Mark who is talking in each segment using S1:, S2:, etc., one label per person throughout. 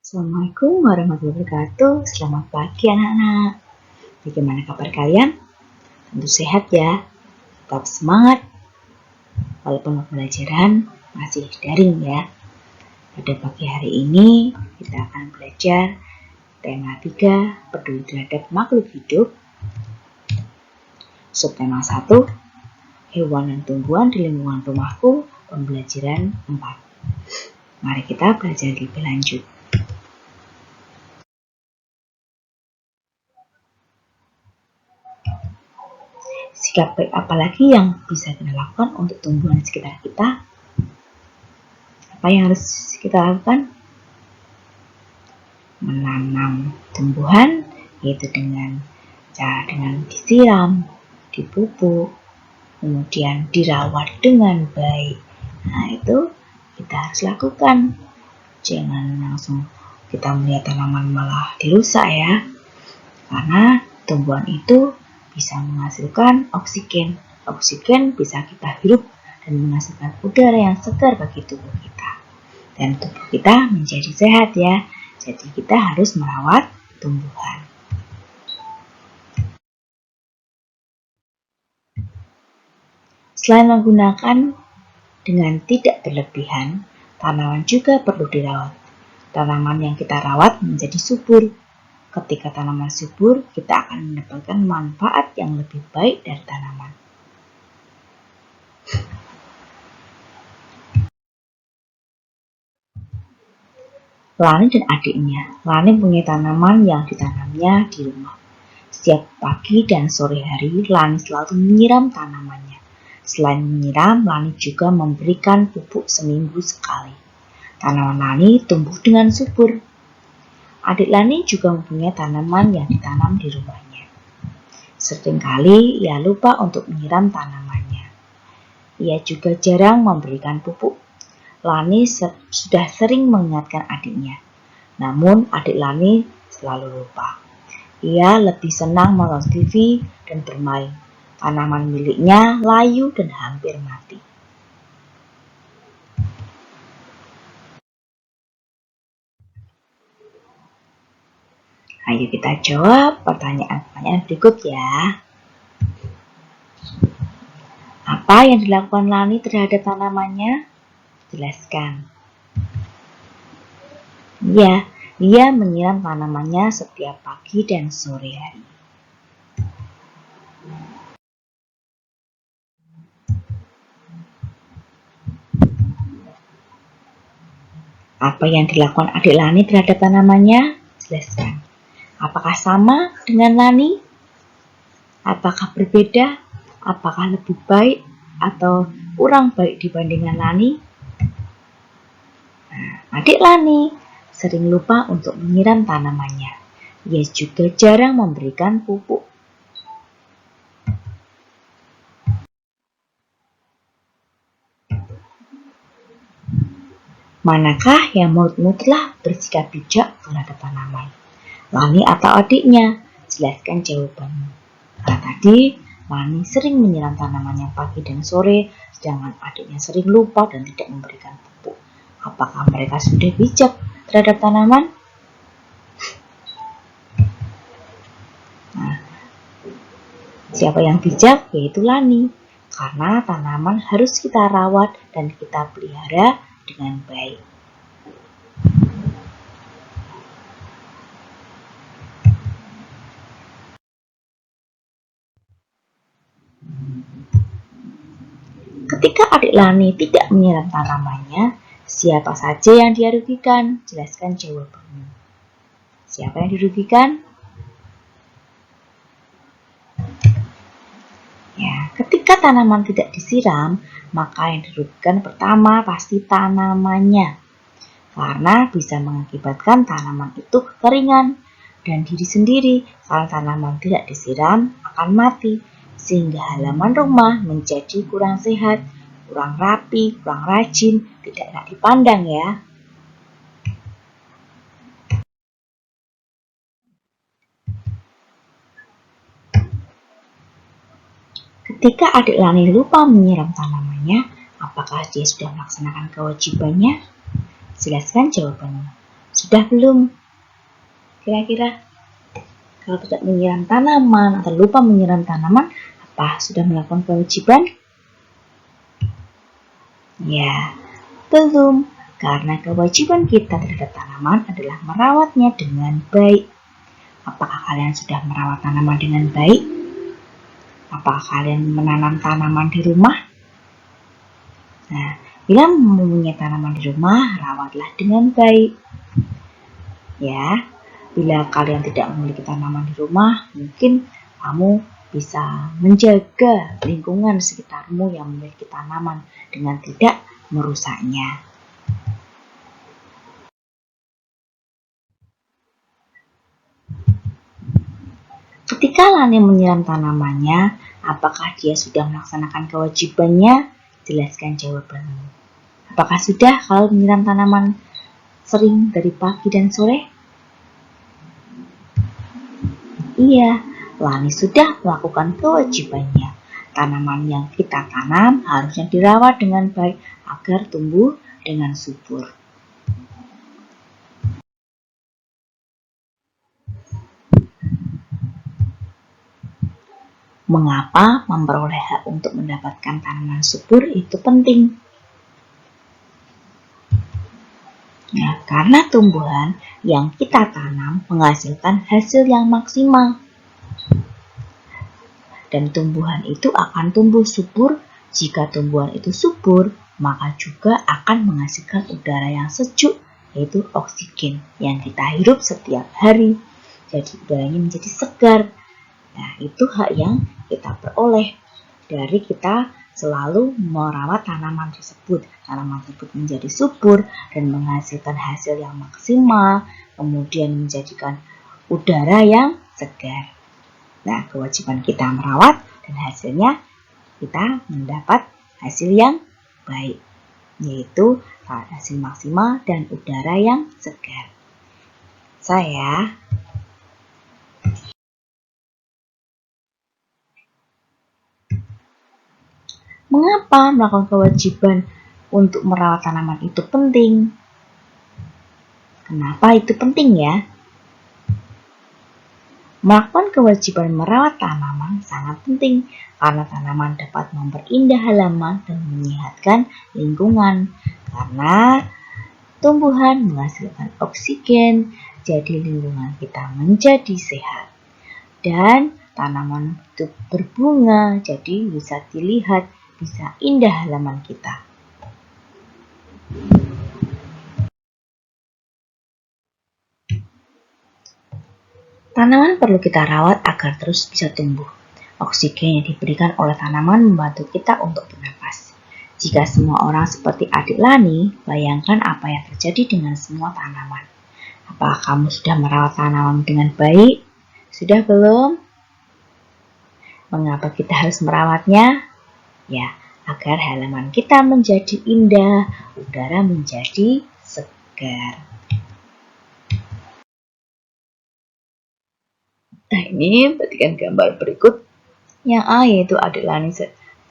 S1: Assalamualaikum warahmatullahi wabarakatuh. Selamat pagi anak-anak. Bagaimana kabar kalian? Tentu sehat ya. Tetap semangat. Walaupun pembelajaran masih daring ya. Pada pagi hari ini kita akan belajar tema 3 peduli terhadap makhluk hidup. Subtema 1 hewan dan tumbuhan di lingkungan rumahku. Pembelajaran 4. Mari kita belajar lebih lanjut. Sikap baik apalagi yang bisa kita lakukan untuk tumbuhan di sekitar kita? Apa yang harus kita lakukan? Menanam tumbuhan yaitu dengan disiram, dipupuk, kemudian dirawat dengan baik. Nah, itu kita harus lakukan. Jangan langsung kita melihat tanaman malah dirusak ya. Karena tumbuhan itu bisa menghasilkan oksigen. Oksigen bisa kita hirup dan menghasilkan udara yang segar bagi tubuh kita. Dan tubuh kita menjadi sehat ya. Jadi kita harus merawat tumbuhan. Selain menggunakan dengan tidak berlebihan, tanaman juga perlu dirawat. Tanaman yang kita rawat menjadi subur. Ketika tanaman subur, kita akan mendapatkan manfaat yang lebih baik dari tanaman. Lani dan adiknya. Lani punya tanaman yang ditanamnya di rumah. Setiap pagi dan sore hari, Lani selalu menyiram tanamannya. Selain menyiram, Lani juga memberikan pupuk seminggu sekali. Tanaman Lani tumbuh dengan subur. Adik Lani juga mempunyai tanaman yang ditanam di rumahnya. Seringkali ia lupa untuk menyiram tanamannya. Ia juga jarang memberikan pupuk. Lani sudah sering mengingatkan adiknya. Namun adik Lani selalu lupa. Ia lebih senang menonton TV dan bermain. Tanaman miliknya layu dan hampir mati. Ayo kita jawab pertanyaan-pertanyaan berikut ya. Apa yang dilakukan Lani terhadap tanamannya? Jelaskan. Ya, dia menyiram tanamannya setiap pagi dan sore hari. Apa yang dilakukan adik Lani terhadap tanamannya? Jelaskan. Apakah sama dengan Lani? Apakah berbeda? Apakah lebih baik atau kurang baik dibandingkan Lani? Adik Lani sering lupa untuk menyiram tanamannya. Ia juga jarang memberikan pupuk. Manakah yang menurutmu telah bersikap bijak terhadap tanaman? Lani atau adiknya? Jelaskan jawabanmu. Nah, tadi Lani sering menyiram tanamannya pagi dan sore, sedangkan adiknya sering lupa dan tidak memberikan pupuk. Apakah mereka sudah bijak terhadap tanaman? Nah, siapa yang bijak? Yaitu Lani. Karena tanaman harus kita rawat dan kita pelihara dengan baik. Ketika adik Lani tidak menyiram tanamannya, siapa saja yang dia rugikan? Jelaskan jawabanmu. Siapa yang dirugikan? Ya, ketika tanaman tidak disiram, maka yang dirugikan pertama pasti tanamannya. Karena bisa mengakibatkan tanaman itu kekeringan dan diri sendiri. Kalau tanaman tidak disiram akan mati, sehingga halaman rumah menjadi kurang sehat, kurang rapi, kurang rajin, tidak enak dipandang ya. Ketika adik Lani lupa menyiram tanamannya, apakah dia sudah melaksanakan kewajibannya? Jelaskan jawabannya. Sudah belum? Kira-kira kalau tidak menyiram tanaman atau lupa menyiram tanaman, apa sudah melakukan kewajiban? Ya, belum. Karena kewajiban kita terhadap tanaman adalah merawatnya dengan baik. Apakah kalian sudah merawat tanaman dengan baik? Apakah kalian menanam tanaman di rumah? Nah, bila mempunyai tanaman di rumah, rawatlah dengan baik. Ya, bila kalian tidak memiliki tanaman di rumah, mungkin kamu bisa menjaga lingkungan sekitarmu yang memiliki tanaman dengan tidak merusaknya. Ketika Lani menyiram tanamannya, apakah dia sudah melaksanakan kewajibannya? Jelaskan jawabanmu. Apakah sudah kalau menyiram tanaman sering dari pagi dan sore? Iya, Lani sudah melakukan kewajibannya. Tanaman yang kita tanam harusnya dirawat dengan baik agar tumbuh dengan subur. Mengapa memperoleh hak untuk mendapatkan tanaman subur itu penting? Nah, karena tumbuhan yang kita tanam menghasilkan hasil yang maksimal. Dan tumbuhan itu akan tumbuh subur. Jika tumbuhan itu subur, maka juga akan menghasilkan udara yang sejuk, yaitu oksigen yang kita hirup setiap hari. Jadi udaranya menjadi segar. Nah, itu hak yang kita peroleh dari kita selalu merawat tanaman tersebut. Tanaman tersebut menjadi subur dan menghasilkan hasil yang maksimal, kemudian menjadikan udara yang segar. Nah, kewajiban kita merawat dan hasilnya kita mendapat hasil yang baik, yaitu hasil maksimal dan udara yang segar. Mengapa melakukan kewajiban untuk merawat tanaman itu penting? Kenapa itu penting ya? Melakukan kewajiban merawat tanaman sangat penting karena tanaman dapat memperindah halaman dan menyehatkan lingkungan. Karena tumbuhan menghasilkan oksigen, jadi lingkungan kita menjadi sehat. Dan tanaman itu berbunga, jadi bisa dilihat, bisa indah halaman kita. Tanaman perlu kita rawat agar terus bisa tumbuh. Oksigen yang diberikan oleh tanaman membantu kita untuk bernapas. Jika semua orang seperti adik Lani, bayangkan apa yang terjadi dengan semua tanaman. Apakah kamu sudah merawat tanaman dengan baik? Sudah belum? Mengapa kita harus merawatnya? Ya, agar halaman kita menjadi indah, udara menjadi segar. Nah, ini perhatikan gambar berikut. Yang A yaitu adik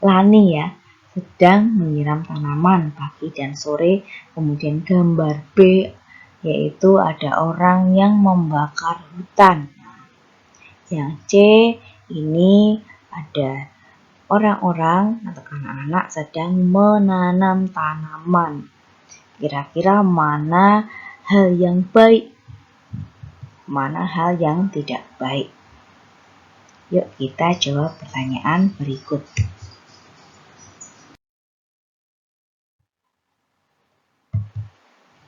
S1: Lani ya, sedang menyiram tanaman pagi dan sore. Kemudian gambar B yaitu ada orang yang membakar hutan. Yang C ini ada orang-orang atau anak-anak sedang menanam tanaman. Kira-kira mana hal yang baik? Mana hal yang tidak baik? Yuk kita jawab pertanyaan berikut.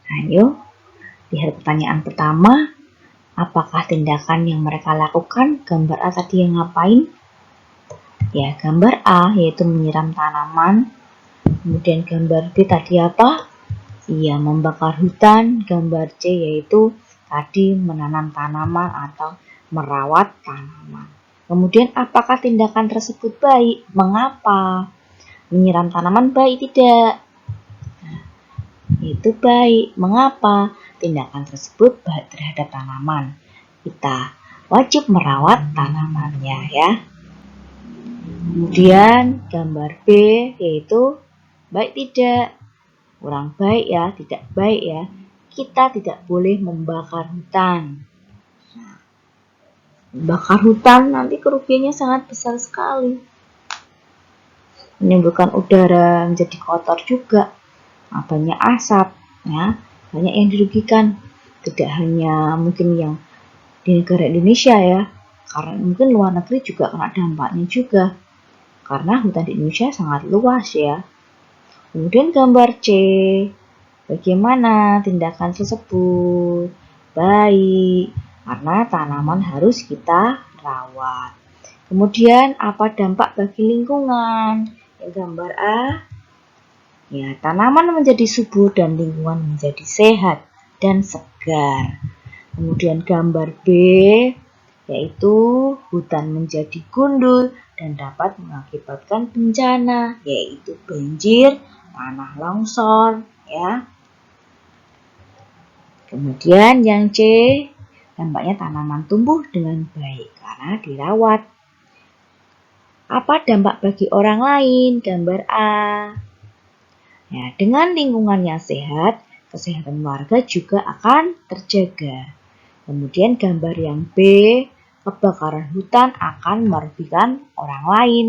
S1: Ayo, lihat pertanyaan pertama. Apakah tindakan yang mereka lakukan? Gambar A tadi yang ngapain? Ya, gambar A yaitu menyiram tanaman. Kemudian gambar B tadi apa? Iya, membakar hutan. Gambar C yaitu tadi menanam tanaman atau merawat tanaman. Kemudian apakah tindakan tersebut baik? Mengapa? Menyiram tanaman baik tidak? Nah, itu baik. Mengapa? Tindakan tersebut baik terhadap tanaman. Kita wajib merawat tanamannya ya. Kemudian gambar B yaitu baik tidak? Kurang baik ya, tidak baik ya. kita tidak boleh membakar hutan. Nah, membakar hutan nanti kerugiannya sangat besar sekali. Menimbulkan udara menjadi kotor juga. Banyak asap, ya, banyak yang dirugikan. Tidak hanya mungkin yang di negara Indonesia ya, karena mungkin luar negeri juga kena dampaknya juga. Karena hutan di Indonesia sangat luas ya. Kemudian gambar C, bagaimana tindakan tersebut? Baik, karena tanaman harus kita rawat. Kemudian apa dampak bagi lingkungan? Gambar A, ya, tanaman menjadi subur dan lingkungan menjadi sehat dan segar. Kemudian gambar B, yaitu hutan menjadi gundul dan dapat mengakibatkan bencana, yaitu banjir, tanah longsor, ya. Kemudian yang C, dampaknya tanaman tumbuh dengan baik karena dirawat. Apa dampak bagi orang lain? Gambar A. Ya, dengan lingkungan yang sehat, kesehatan warga juga akan terjaga. Kemudian gambar yang B, kebakaran hutan akan merugikan orang lain.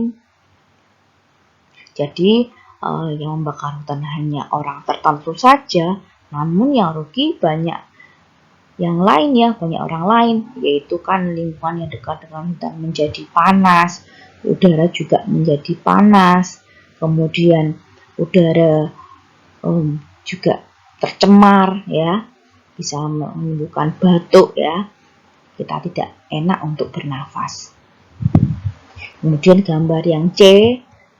S1: Jadi yang membakar hutan hanya orang tertentu saja, namun yang rugi banyak yang lain ya, banyak orang lain, yaitu kan lingkungan yang dekat dengan hutan menjadi panas, udara juga menjadi panas, kemudian udara juga tercemar ya, bisa menimbulkan batuk ya, kita tidak enak untuk bernafas. Kemudian gambar yang C,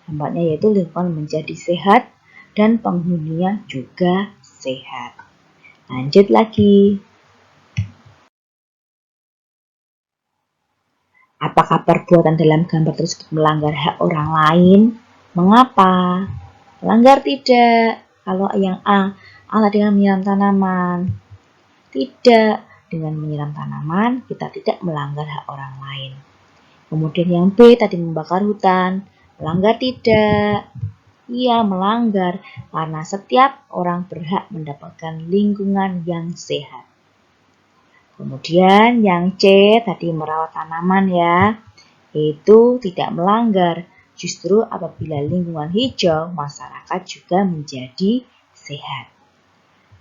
S1: dampaknya yaitu lingkungan menjadi sehat dan penghuninya juga sehat. Lanjut lagi. Apakah perbuatan dalam gambar tersebut melanggar hak orang lain? Mengapa? Melanggar tidak. Kalau yang A dengan menyiram tanaman. Tidak, dengan menyiram tanaman kita tidak melanggar hak orang lain. Kemudian yang B tadi membakar hutan. Melanggar tidak. Iya, melanggar karena setiap orang berhak mendapatkan lingkungan yang sehat. Kemudian yang C tadi merawat tanaman ya, yaitu tidak melanggar. Justru apabila lingkungan hijau, masyarakat juga menjadi sehat.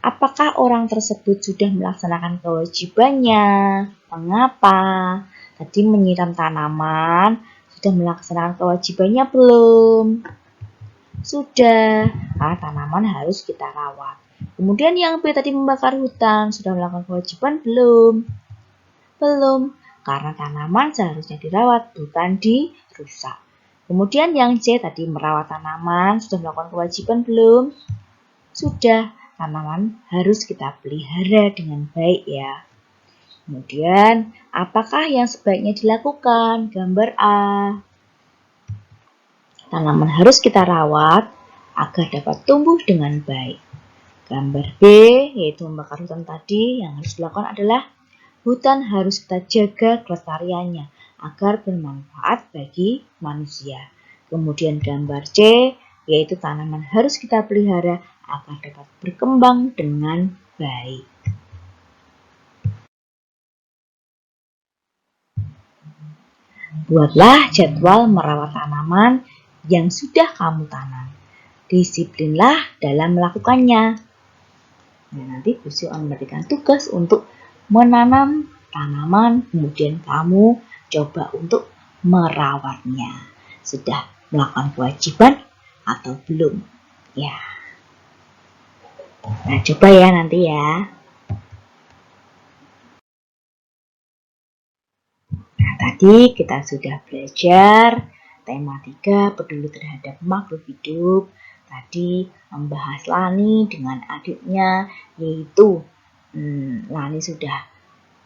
S1: Apakah orang tersebut sudah melaksanakan kewajibannya? Mengapa? Tadi menyiram tanaman, sudah melaksanakan kewajibannya belum? Sudah, tanaman harus kita rawat. Kemudian yang B tadi membakar hutan, sudah melakukan kewajiban belum? Belum, karena tanaman seharusnya dirawat, bukan dirusak. Kemudian yang C tadi merawat tanaman, sudah melakukan kewajiban belum? Sudah, tanaman harus kita pelihara dengan baik ya. Kemudian, apakah yang sebaiknya dilakukan? Gambar A. Tanaman harus kita rawat agar dapat tumbuh dengan baik. Gambar B, yaitu membakar hutan tadi, yang harus dilakukan adalah hutan harus kita jaga kelestariannya agar bermanfaat bagi manusia. Kemudian gambar C, yaitu tanaman harus kita pelihara agar dapat berkembang dengan baik. Buatlah jadwal merawat tanaman yang sudah kamu tanam. Disiplinlah dalam melakukannya. Nah, nanti Bu Sri akan memberikan tugas untuk menanam tanaman, kemudian kamu coba untuk merawatnya. Sudah melakukan kewajiban atau belum? Ya. Nah, coba ya nanti ya. Nah, tadi kita sudah belajar tema 3 peduli terhadap makhluk hidup. Tadi membahas Lani dengan adiknya, yaitu Lani sudah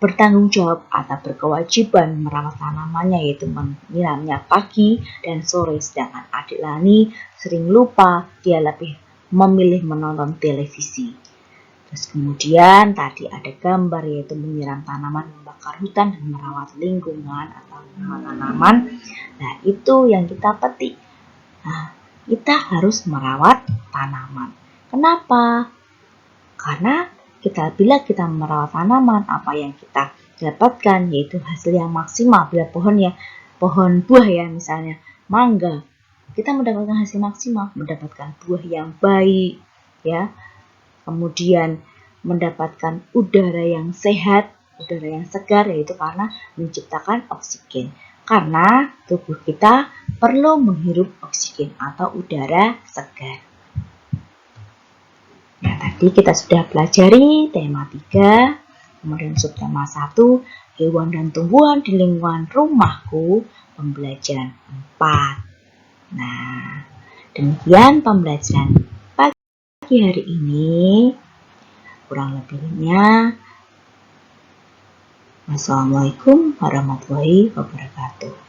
S1: bertanggung jawab atau berkewajiban merawat tanamannya, yaitu menyiramnya pagi dan sore, sedangkan adik Lani sering lupa, dia lebih memilih menonton televisi. Terus kemudian tadi ada gambar, yaitu menyiram tanaman, membakar hutan, dan merawat lingkungan atau merawat tanaman. Nah, itu yang kita petik. Nah, kita harus merawat tanaman. Kenapa? Karena bila kita merawat tanaman, apa yang kita dapatkan yaitu hasil yang maksimal. Bila pohon buah ya, misalnya mangga, kita mendapatkan hasil maksimal, mendapatkan buah yang baik ya. Kemudian mendapatkan udara yang sehat, udara yang segar, yaitu karena menciptakan oksigen. Karena tubuh kita perlu menghirup oksigen atau udara segar. Nah, tadi kita sudah pelajari tema 3, kemudian subtema 1, hewan dan tumbuhan di lingkungan rumahku, pembelajaran 4. Nah, demikian pembelajaran pagi hari ini. Kurang lebihnya, wassalamualaikum warahmatullahi wabarakatuh.